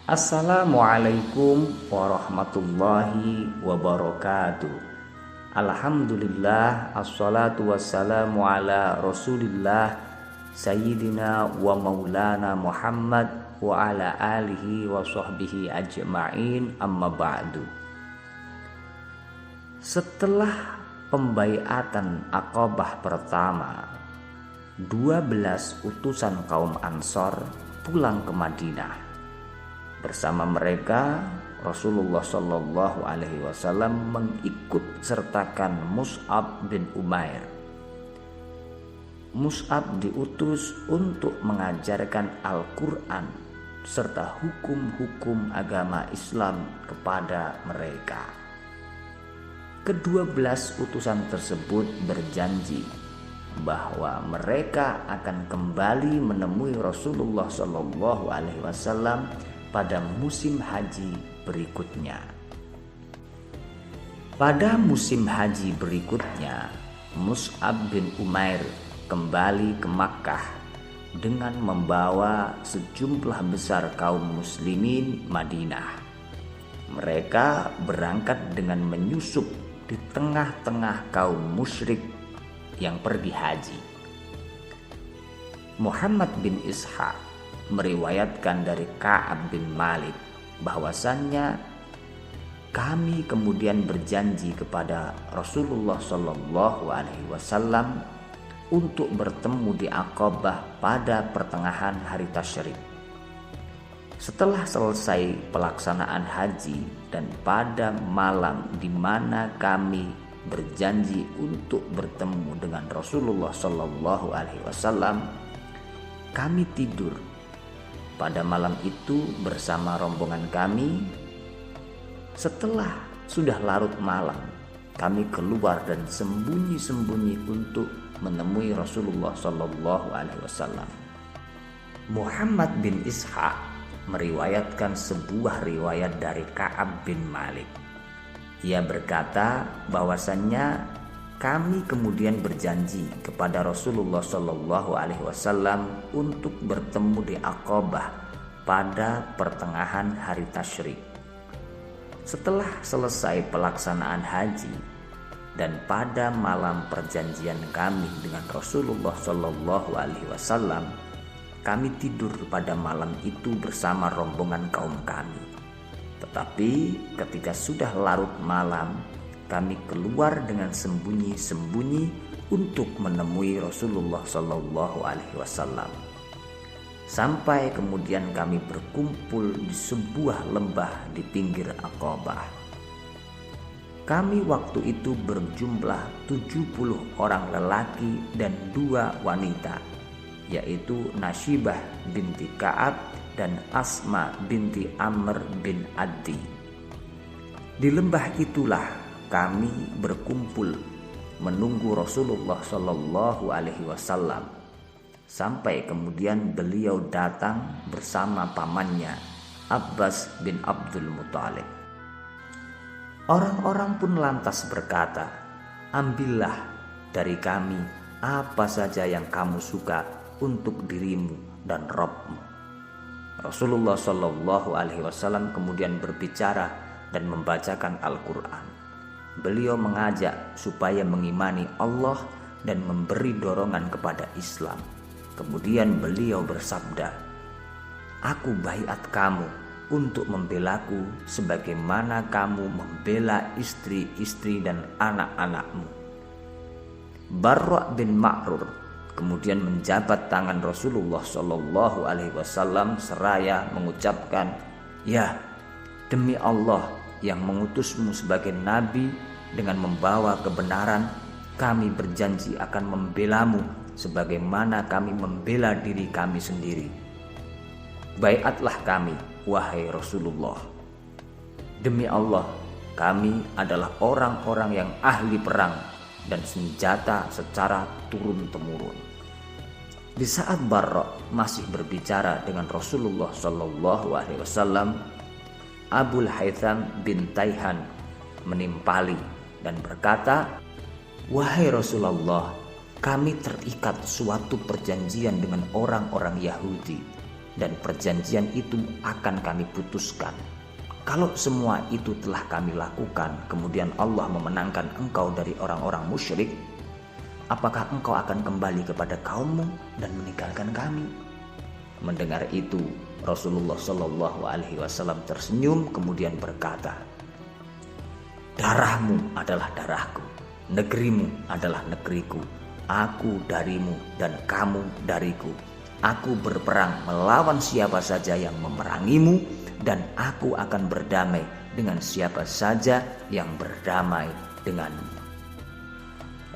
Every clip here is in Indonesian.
Assalamualaikum warahmatullahi wabarakatuh. Alhamdulillah, assalatu wassalamu ala rasulillah Sayyidina wa maulana Muhammad wa ala alihi wa sahbihi ajma'in, amma ba'du. Setelah pembaiatan Aqabah pertama, 12 utusan kaum Ansor pulang ke Madinah. Bersama mereka Rasulullah Shallallahu Alaihi Wasallam mengikut sertakan Mus'ab bin Umair. Mus'ab diutus untuk mengajarkan Al-Quran serta hukum-hukum agama Islam kepada mereka. Ke-12 utusan tersebut berjanji bahwa mereka akan kembali menemui Rasulullah Shallallahu Alaihi Wasallam pada musim haji berikutnya. Pada musim haji berikutnya, Mus'ab bin Umair kembali ke Makkah dengan membawa sejumlah besar kaum muslimin Madinah. Mereka berangkat dengan menyusup di tengah-tengah kaum musyrik yang pergi haji. Muhammad bin Ishaq meriwayatkan dari Ka'ab bin Malik bahwasannya kami kemudian berjanji kepada Rasulullah Shallallahu Alaihi Wasallam untuk bertemu di Aqabah pada pertengahan hari Tasyrik. Setelah selesai pelaksanaan haji dan pada malam di mana kami berjanji untuk bertemu dengan Rasulullah Shallallahu Alaihi Wasallam, kami tidur pada malam itu bersama rombongan kami. Setelah sudah larut malam, kami keluar dan sembunyi-sembunyi untuk menemui Rasulullah Shallallahu Alaihi Wasallam. Muhammad bin Ishaq meriwayatkan sebuah riwayat dari Ka'ab bin Malik. Ia berkata bahwasannya kami kemudian berjanji kepada Rasulullah Shallallahu Alaihi Wasallam untuk bertemu di Aqabah pada pertengahan hari Tasyrik. Setelah selesai pelaksanaan haji dan pada malam perjanjian kami dengan Rasulullah Shallallahu Alaihi Wasallam, kami tidur pada malam itu bersama rombongan kaum kami. Tetapi ketika sudah larut malam, kami keluar dengan sembunyi-sembunyi untuk menemui Rasulullah Shallallahu Alaihi Wasallam. Sampai kemudian kami berkumpul di sebuah lembah di pinggir Aqabah. Kami waktu itu berjumlah 70 orang lelaki dan 2 wanita, yaitu Nasyibah binti Ka'ab dan Asma binti Amr bin Addi. Di lembah itulah kami berkumpul menunggu Rasulullah Shallallahu Alaihi Wasallam sampai kemudian beliau datang bersama pamannya Abbas bin Abdul Muthalib. Orang-orang pun lantas berkata, "Ambillah dari kami apa saja yang kamu suka untuk dirimu dan Rabbmu." Rasulullah Shallallahu Alaihi Wasallam kemudian berbicara dan membacakan Al-Quran. Beliau mengajak supaya mengimani Allah dan memberi dorongan kepada Islam. Kemudian beliau bersabda, "Aku baiat kamu untuk membelaku sebagaimana kamu membela istri-istri dan anak-anakmu." Barra bin Ma'rur kemudian menjabat tangan Rasulullah Shallallahu Alaihi Wasallam seraya mengucapkan, "Ya, demi Allah yang mengutusmu sebagai nabi dengan membawa kebenaran, kami berjanji akan membelamu sebagaimana kami membela diri kami sendiri. Baiatlah kami, wahai Rasulullah. Demi Allah, kami adalah orang-orang yang ahli perang dan senjata secara turun-temurun." Di saat Barra masih berbicara dengan Rasulullah Shallallahu Alaihi Wasallam, Abul Haytham bin Taihan menimpali dan berkata, "Wahai Rasulullah, kami terikat suatu perjanjian dengan orang-orang Yahudi. dan perjanjian itu akan kami putuskan. Kalau semua itu telah kami lakukan, kemudian Allah memenangkan engkau dari orang-orang musyrik, apakah engkau akan kembali kepada kaummu dan meninggalkan kami?" Mendengar itu, Rasulullah Shallallahu Alaihi Wasallam tersenyum kemudian berkata, "Darahmu adalah darahku, negerimu adalah negeriku, aku darimu dan kamu dariku. Aku berperang melawan siapa saja yang memerangimu, dan aku akan berdamai dengan siapa saja yang berdamai denganmu."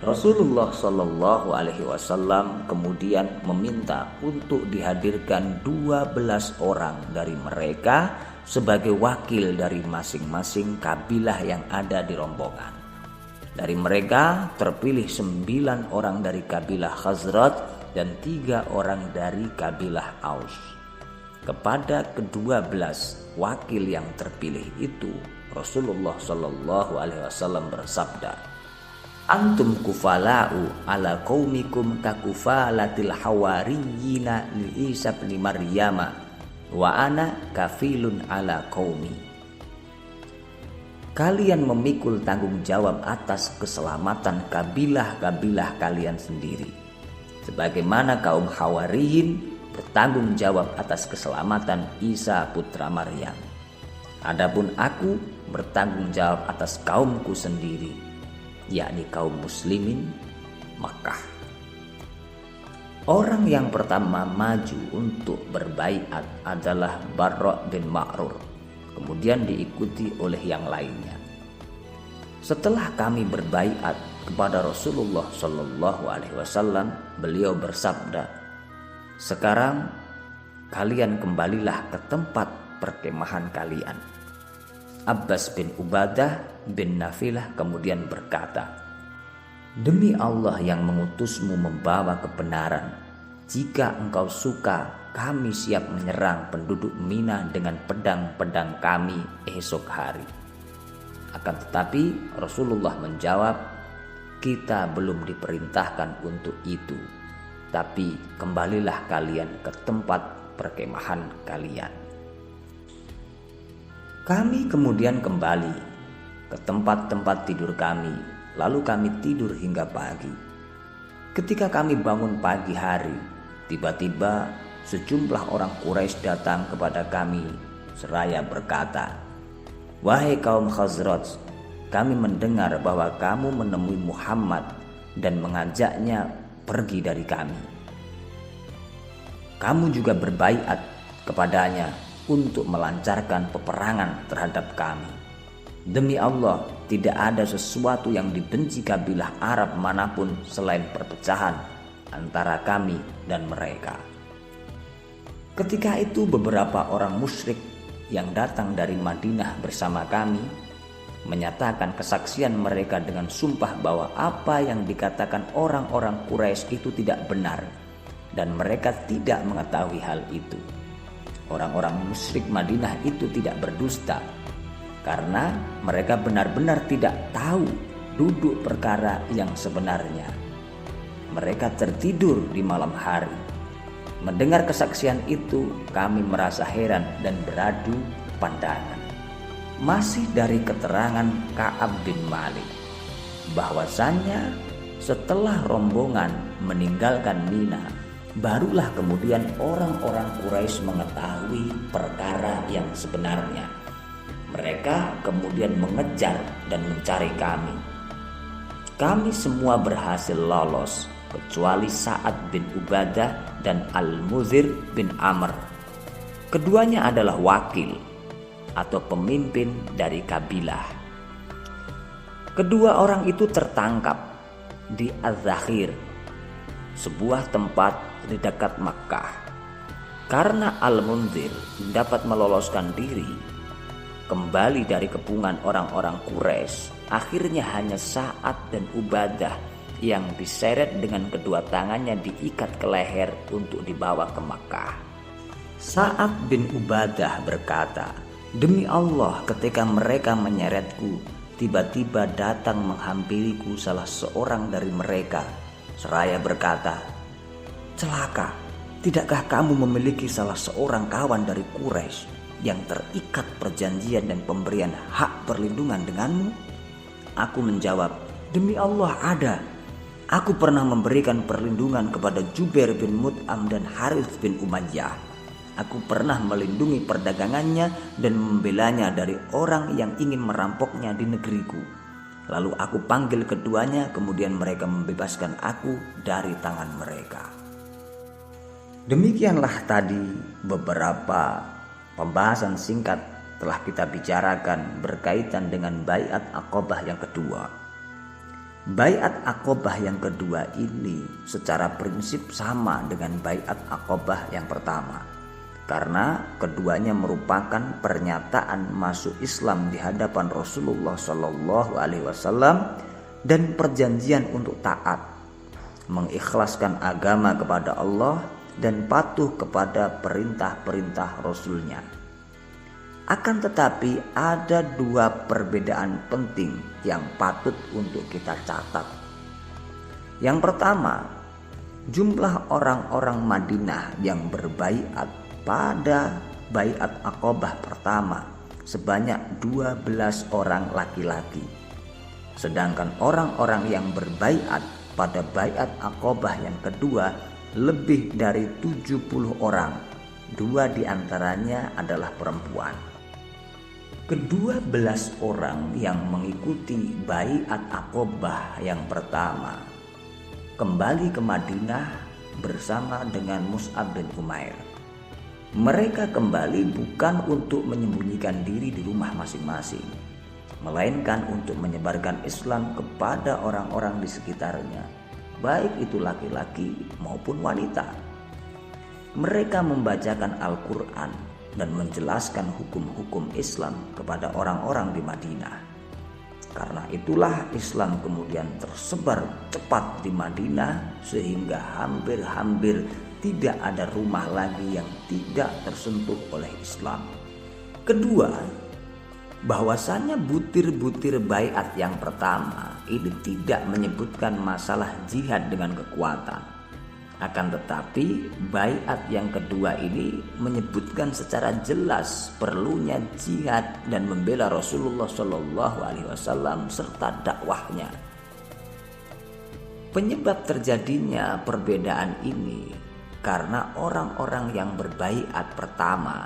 Rasulullah Shallallahu Alaihi Wasallam kemudian meminta untuk dihadirkan 12 orang dari mereka sebagai wakil dari masing-masing kabilah yang ada di rombongan. Dari mereka terpilih 9 orang dari kabilah Khazraj dan 3 orang dari kabilah Aus. Kepada ke-12 wakil yang terpilih itu, Rasulullah Shallallahu Alaihi Wasallam bersabda, "Antum kufala'u ala qaumikum kakufalatil hawariyina li Isa bin Maryama wa ana kafilun ala qaumi." Kalian memikul tanggung jawab atas keselamatan kabilah-kabilah kalian sendiri, sebagaimana kaum Hawariyin bertanggung jawab atas keselamatan Isa putra Maryam. Adapun aku bertanggung jawab atas kaumku sendiri, yakni kaum muslimin Makkah. Orang yang pertama maju untuk berbaiat adalah Barra bin Ma'rur, kemudian diikuti oleh yang lainnya. Setelah kami berbaiat kepada Rasulullah Shallallahu Alaihi Wasallam, beliau bersabda, "Sekarang kalian kembalilah ke tempat perkemahan kalian." Abbas bin Ubadah bin Nafilah kemudian berkata, "Demi Allah yang mengutusmu membawa kebenaran, jika engkau suka, kami siap menyerang penduduk Mina dengan pedang-pedang kami esok hari." Akan tetapi Rasulullah menjawab, "Kita belum diperintahkan untuk itu, tapi kembalilah kalian ke tempat perkemahan kalian." Kami kemudian kembali ke tempat-tempat tidur kami, lalu kami tidur hingga pagi. Ketika kami bangun pagi hari, tiba-tiba sejumlah orang Quraisy datang kepada kami seraya berkata, "Wahai kaum Khazraj, kami mendengar bahwa kamu menemui Muhammad dan mengajaknya pergi dari kami. Kamu juga berbaiat kepadanya untuk melancarkan peperangan terhadap kami. Demi Allah, tidak ada sesuatu yang dibenci kabilah Arab manapun selain perpecahan antara kami dan mereka." Ketika itu beberapa orang musyrik yang datang dari Madinah bersama kami menyatakan kesaksian mereka dengan sumpah bahwa apa yang dikatakan orang-orang Quraisy itu tidak benar dan mereka tidak mengetahui hal itu. Orang-orang musyrik Madinah itu tidak berdusta karena mereka benar-benar tidak tahu duduk perkara yang sebenarnya. Mereka tertidur di malam hari. Mendengar kesaksian itu, kami merasa heran dan beradu pandangan. Masih dari keterangan Ka'ab bin Malik, bahwasannya setelah rombongan meninggalkan Mina, barulah kemudian orang-orang Quraisy mengetahui perkara yang sebenarnya. Mereka kemudian mengejar dan mencari kami. Kami semua berhasil lolos kecuali Sa'ad bin Ubadah dan Al-Muzir bin Amr. Keduanya adalah wakil atau pemimpin dari kabilah. Kedua orang itu tertangkap di Az-Zakhir, sebuah tempat di dekat Makkah. Karena Al-Munzir dapat meloloskan diri kembali dari kepungan orang-orang Quraisy, akhirnya hanya Sa'ad dan Ubadah yang diseret dengan kedua tangannya diikat ke leher untuk dibawa ke Makkah. Sa'ad bin Ubadah berkata, "Demi Allah, ketika mereka menyeretku, tiba-tiba datang menghampiriku salah seorang dari mereka seraya berkata, 'Celaka, tidakkah kamu memiliki salah seorang kawan dari Quraisy yang terikat perjanjian dan pemberian hak perlindungan denganmu?" Aku menjawab, "Demi Allah ada. Aku pernah memberikan perlindungan kepada Jubair bin Mut'am dan Harits bin Umayyah. Aku pernah melindungi perdagangannya dan membelanya dari orang yang ingin merampoknya di negeriku. Lalu aku panggil keduanya, kemudian mereka membebaskan aku dari tangan mereka." Demikianlah tadi beberapa pembahasan singkat telah kita bicarakan berkaitan dengan Baiat Aqabah yang kedua. Baiat Aqabah yang kedua ini secara prinsip sama dengan Baiat Aqabah yang pertama, karena keduanya merupakan pernyataan masuk Islam di hadapan Rasulullah SAW dan perjanjian untuk taat, mengikhlaskan agama kepada Allah dan patuh kepada perintah-perintah Rasulnya. Akan tetapi ada dua perbedaan penting yang patut untuk kita catat. Yang pertama, jumlah orang-orang Madinah yang berbaiat pada Baiat Aqabah pertama sebanyak 12 orang laki-laki. Sedangkan orang-orang yang berbaiat pada Baiat Aqabah yang kedua lebih dari 70 orang. 2 diantaranya adalah perempuan. Ke-12 orang yang mengikuti Baiat Aqabah yang pertama kembali ke Madinah bersama dengan Mus'ab bin Umair. Mereka kembali bukan untuk menyembunyikan diri di rumah masing-masing, melainkan untuk menyebarkan Islam kepada orang-orang di sekitarnya, baik itu laki-laki maupun wanita. Mereka membacakan Al-Quran dan menjelaskan hukum-hukum Islam kepada orang-orang di Madinah. Karena itulah Islam kemudian tersebar cepat di Madinah sehingga hampir-hampir tidak ada rumah lagi yang tidak tersentuh oleh Islam. Kedua, bahwasannya butir-butir baiat yang pertama ini tidak menyebutkan masalah jihad dengan kekuatan. Akan tetapi baiat yang kedua ini menyebutkan secara jelas perlunya jihad dan membela Rasulullah SAW serta dakwahnya. Penyebab terjadinya perbedaan ini karena orang-orang yang berbaiat pertama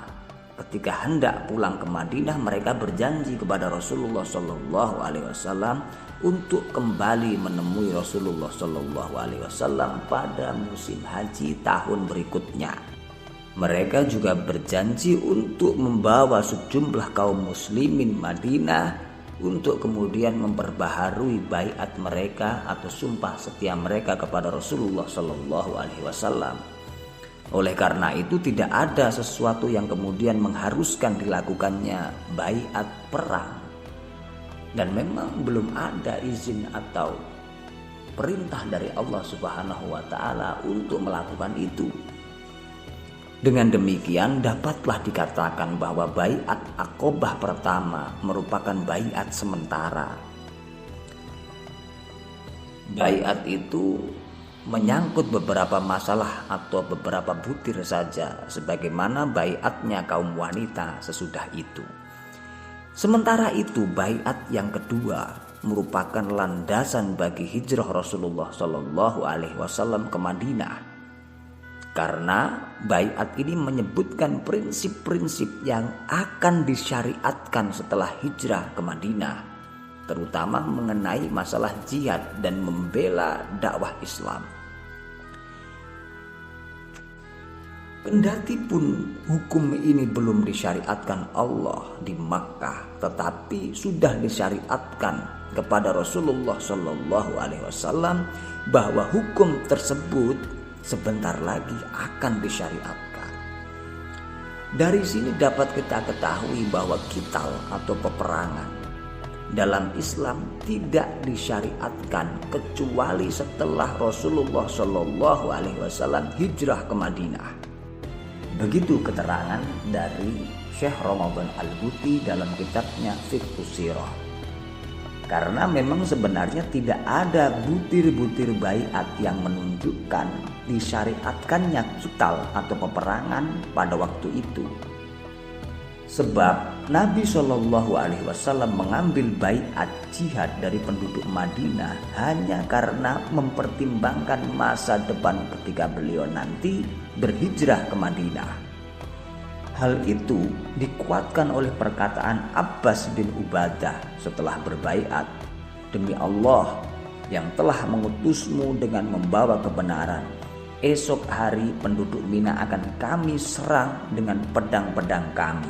ketika hendak pulang ke Madinah mereka berjanji kepada Rasulullah SAW untuk kembali menemui Rasulullah SAW pada musim haji tahun berikutnya. Mereka juga berjanji untuk membawa sejumlah kaum muslimin Madinah untuk kemudian memperbaharui baiat mereka atau sumpah setia mereka kepada Rasulullah SAW. Oleh karena itu tidak ada sesuatu yang kemudian mengharuskan dilakukannya baiat perang. Dan memang belum ada izin atau perintah dari Allah Subhanahu wa Ta'ala untuk melakukan itu. Dengan demikian dapatlah dikatakan bahwa Baiat Aqabah pertama merupakan baiat sementara. Baiat itu menyangkut beberapa masalah atau beberapa butir saja, sebagaimana baiatnya kaum wanita sesudah itu. Sementara itu baiat yang kedua merupakan landasan bagi hijrah Rasulullah SAW ke Madinah. Karena baiat ini menyebutkan prinsip-prinsip yang akan disyariatkan setelah hijrah ke Madinah, terutama mengenai masalah jihad dan membela dakwah Islam. Kendati pun hukum ini belum disyariatkan Allah di Makkah, tetapi sudah disyariatkan kepada Rasulullah SAW bahwa hukum tersebut sebentar lagi akan disyariatkan. Dari sini dapat kita ketahui bahwa qital atau peperangan dalam Islam tidak disyariatkan kecuali setelah Rasulullah SAW hijrah ke Madinah. Begitu keterangan dari Syekh Ramadan Al-Buti dalam kitabnya Fiqhus Sirah. Karena memang sebenarnya tidak ada butir-butir baiat yang menunjukkan disyariatkannya qital atau peperangan pada waktu itu. Sebab Nabi Shallallahu Alaihi Wasallam mengambil baiat jihad dari penduduk Madinah hanya karena mempertimbangkan masa depan ketika beliau nanti berhijrah ke Madinah. Hal itu dikuatkan oleh perkataan Abbas bin Ubadah setelah berbaiat, "Demi Allah yang telah mengutusmu dengan membawa kebenaran, esok hari penduduk Mina akan kami serang dengan pedang-pedang kami."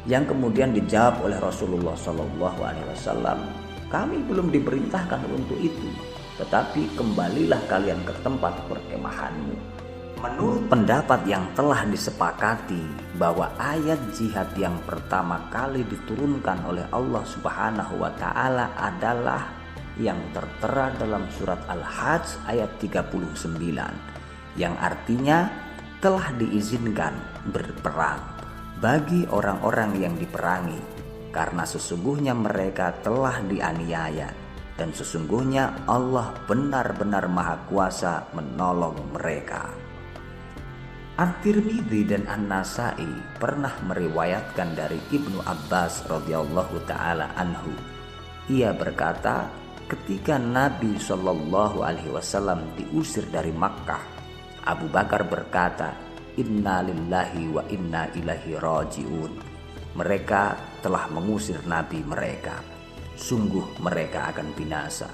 Yang kemudian dijawab oleh Rasulullah SAW, "Kami belum diperintahkan untuk itu, tetapi kembalilah kalian ke tempat perkemahanmu." Menurut pendapat yang telah disepakati bahwa ayat jihad yang pertama kali diturunkan oleh Allah Subhanahu wa Ta'ala adalah yang tertera dalam surat Al-Hajj ayat 39, yang artinya telah diizinkan berperang bagi orang-orang yang diperangi, karena sesungguhnya mereka telah dianiaya dan sesungguhnya Allah benar-benar Maha Kuasa menolong mereka. At-Tirmidzi dan An-Nasai pernah meriwayatkan dari Ibnu Abbas radhiyallahu taala anhu. Ia berkata, ketika Nabi Shallallahu alaihi wasallam diusir dari Makkah, Abu Bakar berkata, "Inna lillahi wa inna ilaihi raji'un." Mereka telah mengusir nabi mereka. Sungguh mereka akan binasa.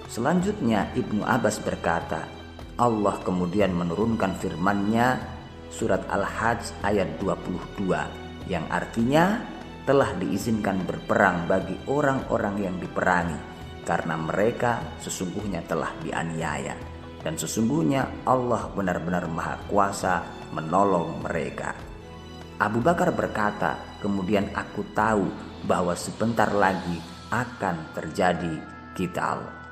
Selanjutnya Ibnu Abbas berkata, Allah kemudian menurunkan firman-Nya surat Al-Hajj ayat 22 yang artinya telah diizinkan berperang bagi orang-orang yang diperangi karena mereka sesungguhnya telah dianiaya dan sesungguhnya Allah benar-benar Maha Kuasa menolong mereka. Abu Bakar berkata, kemudian aku tahu bahwa sebentar lagi akan terjadi qital.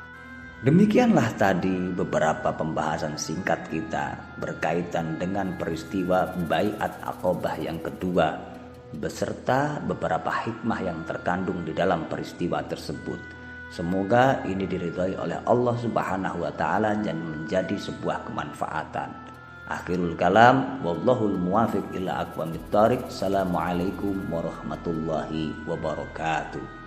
Demikianlah tadi beberapa pembahasan singkat kita berkaitan dengan peristiwa Baiat Aqabah yang kedua beserta beberapa hikmah yang terkandung di dalam peristiwa tersebut. Semoga ini diridhai oleh Allah Subhanahu wa taala dan menjadi sebuah kemanfaatan. Akhirul kalam, wallahul muwafiq ila aqwamit thoriq. Assalamualaikum warahmatullahi wabarakatuh.